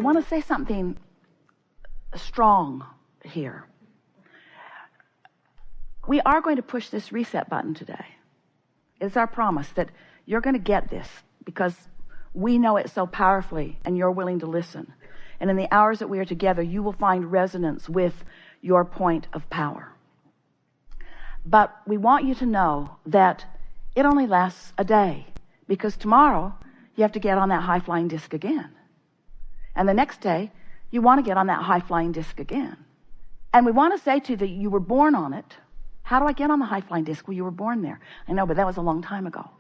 want to say something strong here. We are going to push this reset button today. It's our promise that you're going to get this because we know it so powerfully and you're willing to listen. And in the hours that we are together, you will find resonance with your point of power. But we want you to know that it only lasts a day, because tomorrow you have to get on that high-flying disc again. And the next day, you want to get on that high-flying disc again. And we want to say to you that you were born on it. How do I get on the high-flying disc? Well, you were born there. I know, but that was a long time ago.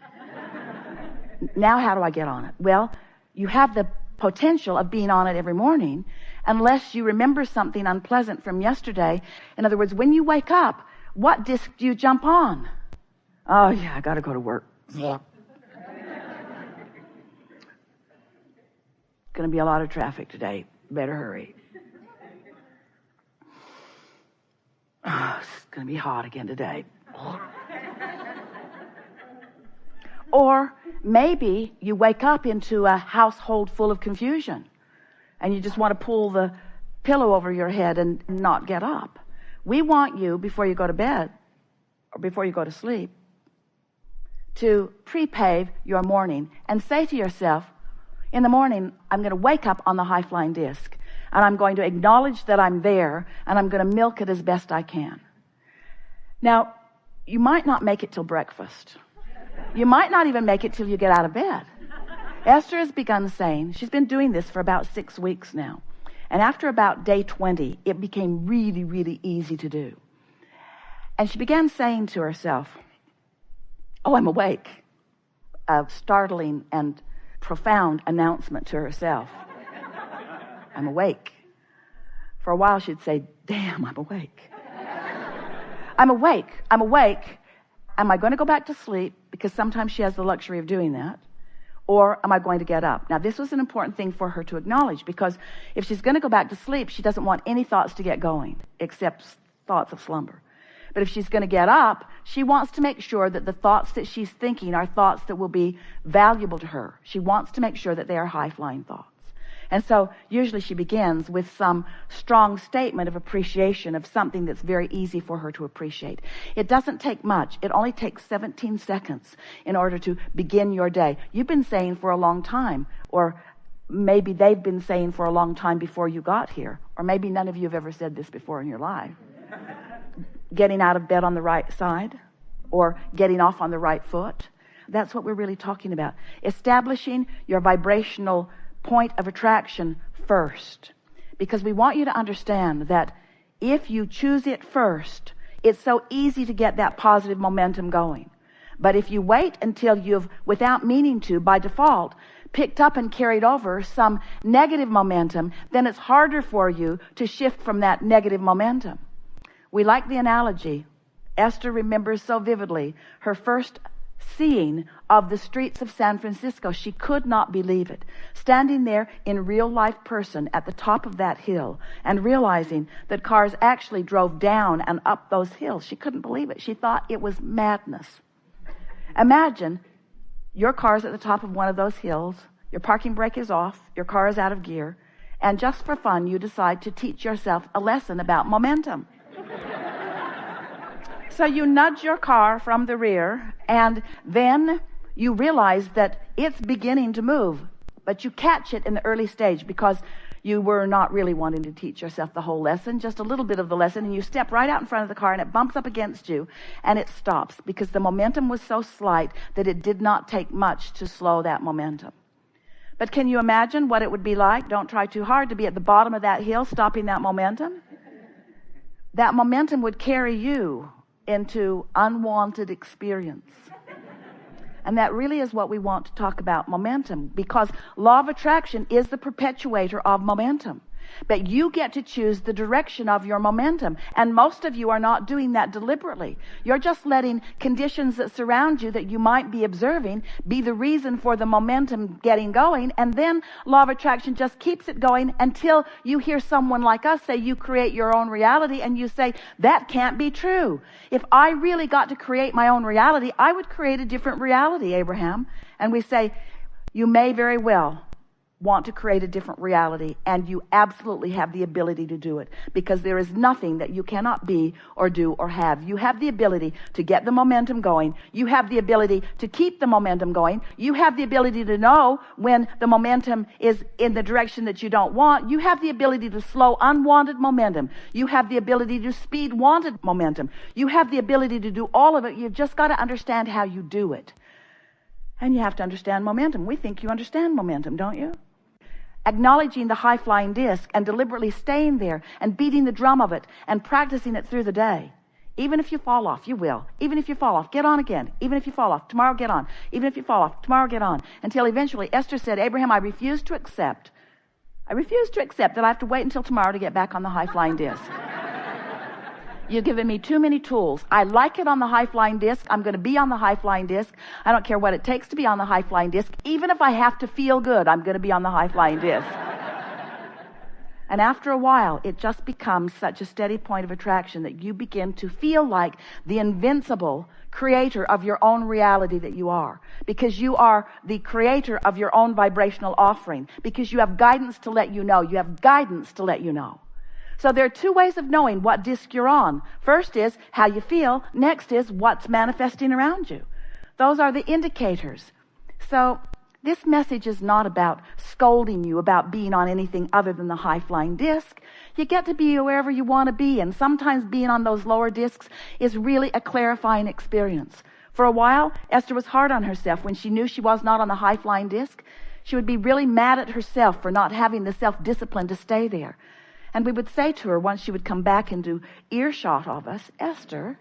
Now how do I get on it? Well, you have the potential of being on it every morning unless you remember something unpleasant from yesterday. In other words, when you wake up, what disc do you jump on? Oh, yeah, I got to go to work. Yeah. Going to be a lot of traffic today. Better hurry. Oh, it's going to be hot again today. Or maybe you wake up into a household full of confusion and you just want to pull the pillow over your head and not get up. We want you, before you go to bed or before you go to sleep, to pre-pave your morning and say to yourself, in the morning, I'm going to wake up on the high-flying disc, and I'm going to acknowledge that I'm there, and I'm going to milk it as best I can. Now, you might not make it till breakfast. You might not even make it till you get out of bed. Esther has begun saying, she's been doing this for about 6 weeks now, and after about day 20, it became really, really easy to do. And she began saying to herself, oh, I'm awake. A startling and profound announcement to herself. I'm awake. For a while she'd say, damn, I'm awake. I'm awake. I'm awake. Am I going to go back to sleep? Because sometimes she has the luxury of doing that. Or am I going to get up? Now, this was an important thing for her to acknowledge, because if she's going to go back to sleep, she doesn't want any thoughts to get going, except thoughts of slumber. But if she's going to get up, she wants to make sure that the thoughts that she's thinking are thoughts that will be valuable to her. She wants to make sure that they are high-flying thoughts. And so usually she begins with some strong statement of appreciation of something that's very easy for her to appreciate. It doesn't take much. It only takes 17 seconds in order to begin your day. You've been saying for a long time, or maybe they've been saying for a long time before you got here, or maybe none of you have ever said this before in your life. Getting out of bed on the right side, or getting off on the right foot. That's what we're really talking about. Establishing your vibrational point of attraction first. Because we want you to understand that if you choose it first, it's so easy to get that positive momentum going. But if you wait until you've, without meaning to, by default, picked up and carried over some negative momentum, then it's harder for you to shift from that negative momentum. We like the analogy. Esther remembers so vividly her first seeing of the streets of San Francisco. She could not believe it. Standing there in real life person at the top of that hill and realizing that cars actually drove down and up those hills. She couldn't believe it. She thought it was madness. Imagine your car's at the top of one of those hills. Your parking brake is off. Your car is out of gear. And just for fun, you decide to teach yourself a lesson about momentum. So you nudge your car from the rear, and then you realize that it's beginning to move, but you catch it in the early stage because you were not really wanting to teach yourself the whole lesson, just a little bit of the lesson, and you step right out in front of the car and it bumps up against you and it stops because the momentum was so slight that it did not take much to slow that momentum. But can you imagine what it would be like? Don't try too hard to be at the bottom of that hill stopping that momentum. That momentum would carry you into unwanted experience. And that really is what we want to talk about, momentum, because law of attraction is the perpetuator of momentum. But you get to choose the direction of your momentum. And most of you are not doing that deliberately. You're just letting conditions that surround you that you might be observing be the reason for the momentum getting going. And then law of attraction just keeps it going until you hear someone like us say you create your own reality, and you say, that can't be true. If I really got to create my own reality, I would create a different reality, Abraham. And we say, you may very well, want to create a different reality, and you absolutely have the ability to do it, because there is nothing that you cannot be or do or have. You have the ability to get the momentum going. You have the ability to keep the momentum going. You have the ability to know when the momentum is in the direction that you don't want. You have the ability to slow unwanted momentum. You have the ability to speed wanted momentum. You have the ability to do all of it. You've just got to understand how you do it. And you have to understand momentum. We think you understand momentum, don't you? Acknowledging the high-flying disc and deliberately staying there and beating the drum of it and practicing it through the day. Even if you fall off, you will. Even if you fall off, get on again. Even if you fall off, tomorrow get on. Even if you fall off, tomorrow get on. Until eventually Esther said, Abraham, I refuse to accept that I have to wait until tomorrow to get back on the high-flying disc. You've given me too many tools. I like it on the high-flying disc. I'm going to be on the high-flying disc. I don't care what it takes to be on the high-flying disc. Even if I have to feel good, I'm going to be on the high-flying disc. And after a while, it just becomes such a steady point of attraction that you begin to feel like the invincible creator of your own reality that you are. Because you are the creator of your own vibrational offering. Because you have guidance to let you know. You have guidance to let you know. So there are two ways of knowing what disc you're on. First is how you feel. Next is what's manifesting around you. Those are the indicators. So this message is not about scolding you about being on anything other than the high-flying disc. You get to be wherever you want to be, and sometimes being on those lower discs is really a clarifying experience. For a while, Esther was hard on herself when she knew she was not on the high-flying disc. She would be really mad at herself for not having the self-discipline to stay there. And we would say to her once she would come back into earshot of us, Esther,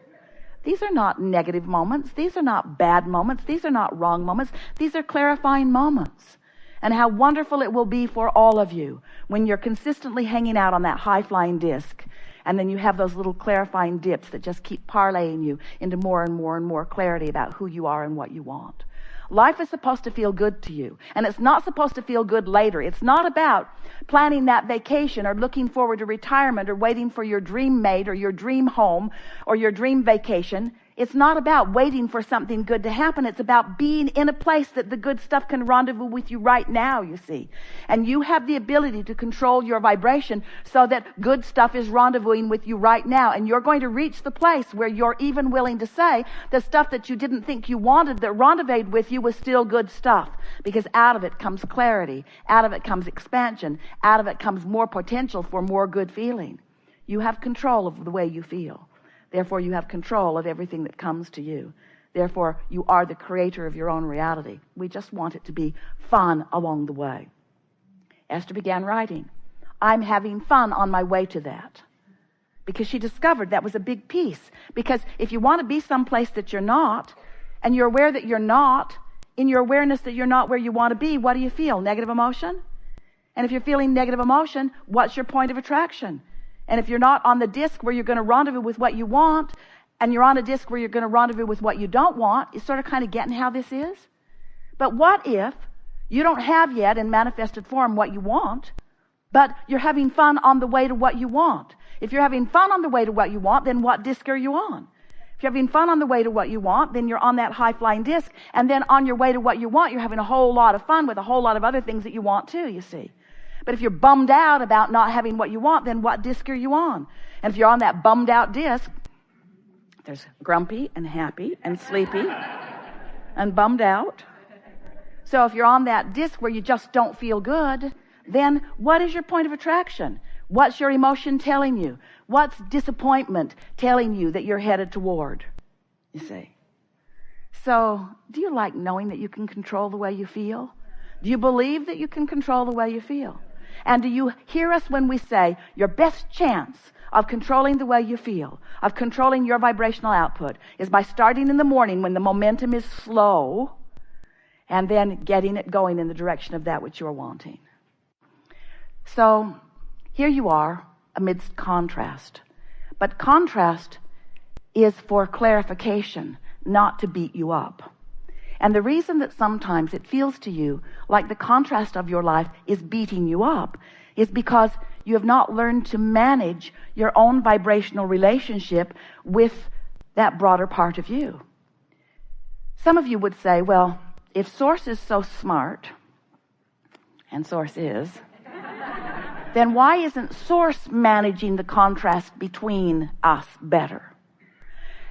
these are not negative moments. These are not bad moments. These are not wrong moments. These are clarifying moments. And how wonderful it will be for all of you when you're consistently hanging out on that high-flying disc. And then you have those little clarifying dips that just keep parlaying you into more and more and more clarity about who you are and what you want. Life is supposed to feel good to you, and it's not supposed to feel good later. It's not about planning that vacation or looking forward to retirement or waiting for your dream mate or your dream home or your dream vacation. It's not about waiting for something good to happen. It's about being in a place that the good stuff can rendezvous with you right now, you see. And you have the ability to control your vibration so that good stuff is rendezvousing with you right now. And you're going to reach the place where you're even willing to say the stuff that you didn't think you wanted that rendezvoused with you was still good stuff. Because out of it comes clarity. Out of it comes expansion. Out of it comes more potential for more good feeling. You have control of the way you feel. Therefore, you have control of everything that comes to you. Therefore, you are the creator of your own reality. We just want it to be fun along the way. Esther began writing, I'm having fun on my way to that. Because she discovered that was a big piece. Because if you want to be someplace that you're not, and you're aware that you're not, in your awareness that you're not where you want to be, what do you feel? Negative emotion? And if you're feeling negative emotion, what's your point of attraction? And if you're not on the disc where you're going to rendezvous with what you want, and you're on a disc where you're going to rendezvous with what you don't want, you're sort of kind of getting how this is. But what if you don't have yet in manifested form what you want, but you're having fun on the way to what you want? If you're having fun on the way to what you want, then what disc are you on? If you're having fun on the way to what you want, then you're on that high-flying disc. And then on your way to what you want, you're having a whole lot of fun with a whole lot of other things that you want too, you see. But if you're bummed out about not having what you want, then what disc are you on? And if you're on that bummed out disc, there's grumpy and happy and sleepy and bummed out. So if you're on that disc where you just don't feel good, then what is your point of attraction? What's your emotion telling you? What's disappointment telling you that you're headed toward? You see. So do you like knowing that you can control the way you feel? Do you believe that you can control the way you feel? And do you hear us when we say your best chance of controlling the way you feel, of controlling your vibrational output, is by starting in the morning when the momentum is slow and then getting it going in the direction of that which you're wanting. So here you are amidst contrast. But contrast is for clarification, not to beat you up. And the reason that sometimes it feels to you like the contrast of your life is beating you up is because you have not learned to manage your own vibrational relationship with that broader part of you. Some of you would say, well, if Source is so smart and source is, then why isn't source managing the contrast between us better?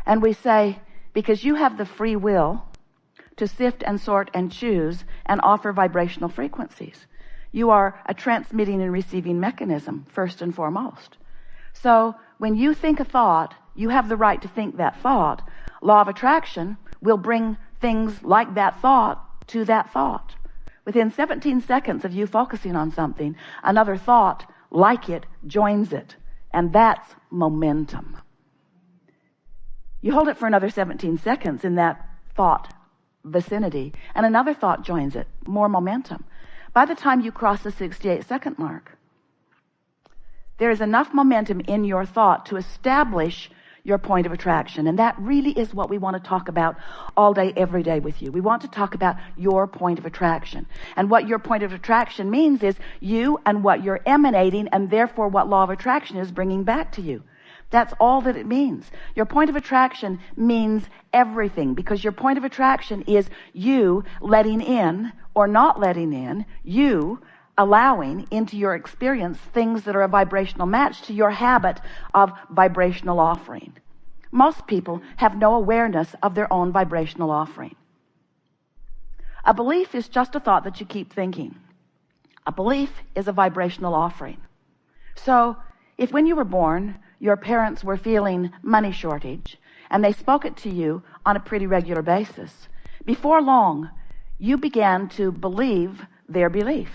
And we say, because you have the free will to sift and sort and choose and offer vibrational frequencies. You are a transmitting and receiving mechanism, first and foremost. So when you think a thought, you have the right to think that thought. Law of attraction will bring things like that thought to that thought. Within 17 seconds of you focusing on something, another thought like it joins it. And that's momentum. You hold it for another 17 seconds in that thought vicinity, and another thought joins it. More momentum. By the time you cross the 68-second mark, there is enough momentum in your thought to establish your point of attraction. And that really is what we want to talk about all day, every day with you. We want to talk about your point of attraction. And what your point of attraction means is you and what you're emanating, and therefore what law of attraction is bringing back to you. That's all that it means. Your point of attraction means everything, because your point of attraction is you letting in or not letting in, you allowing into your experience things that are a vibrational match to your habit of vibrational offering. Most people have no awareness of their own vibrational offering. A belief is just a thought that you keep thinking. A belief is a vibrational offering. So if when you were born, your parents were feeling money shortage and they spoke it to you on a pretty regular basis, before long, you began to believe their belief.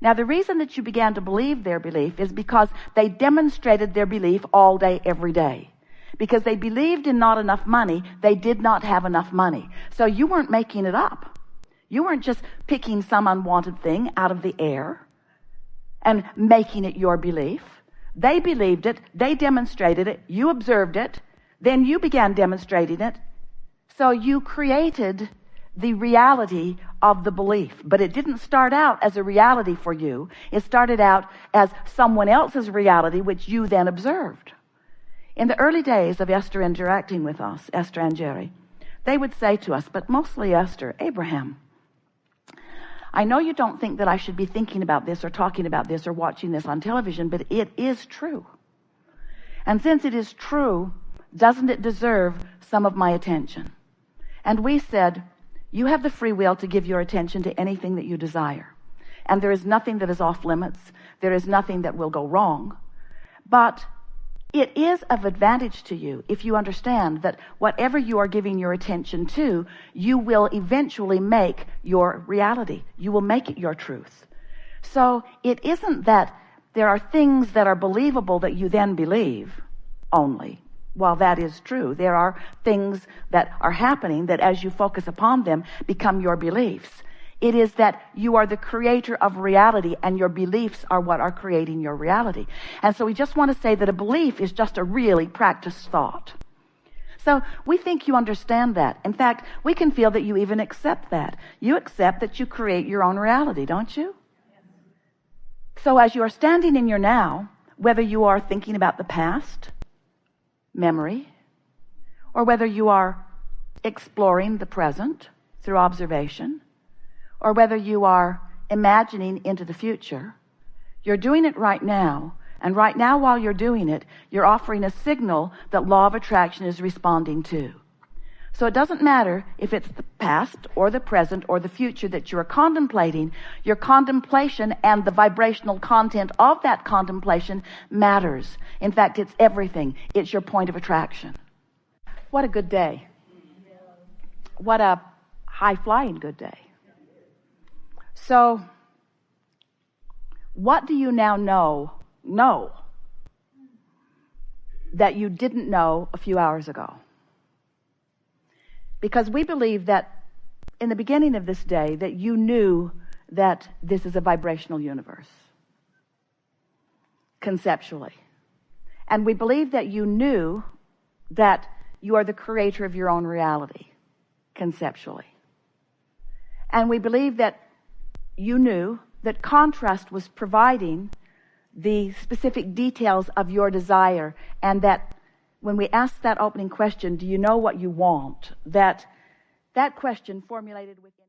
Now, the reason that you began to believe their belief is because they demonstrated their belief all day, every day. Because they believed in not enough money, they did not have enough money. So you weren't making it up. You weren't just picking some unwanted thing out of the air and making it your belief. They believed it, they demonstrated it, you observed it, then you began demonstrating it. So you created the reality of the belief. But it didn't start out as a reality for you. It started out as someone else's reality, which you then observed. In the early days of Esther interacting with us, Esther and Jerry, they would say to us, but mostly Esther, Abraham, I know you don't think that I should be thinking about this or talking about this or watching this on television, but it is true. And since it is true, doesn't it deserve some of my attention? And we said, you have the free will to give your attention to anything that you desire. And there is nothing that is off limits. There is nothing that will go wrong. But it is of advantage to you if you understand that whatever you are giving your attention to, you will eventually make your reality. You will make it your truth. So it isn't that there are things that are believable that you then believe only. While that is true, there are things that are happening that as you focus upon them become your beliefs. It is that you are the creator of reality and your beliefs are what are creating your reality. And so we just want to say that a belief is just a really practiced thought. So we think you understand that. In fact, we can feel that you even accept that. You accept that you create your own reality, don't you? So as you are standing in your now, whether you are thinking about the past, memory, or whether you are exploring the present through observation, or whether you are imagining into the future, you're doing it right now. And right now, while you're doing it, you're offering a signal that law of attraction is responding to. So it doesn't matter if it's the past or the present or the future that you're contemplating. Your contemplation and the vibrational content of that contemplation matters. In fact, it's everything. It's your point of attraction. What a good day. What a high-flying good day. So, what do you now know that you didn't know a few hours ago? Because we believe that in the beginning of this day that you knew that this is a vibrational universe, conceptually. And we believe that you knew that you are the creator of your own reality, conceptually. And we believe that you knew that contrast was providing the specific details of your desire, and that when we asked that opening question, do you know what you want? That question formulated within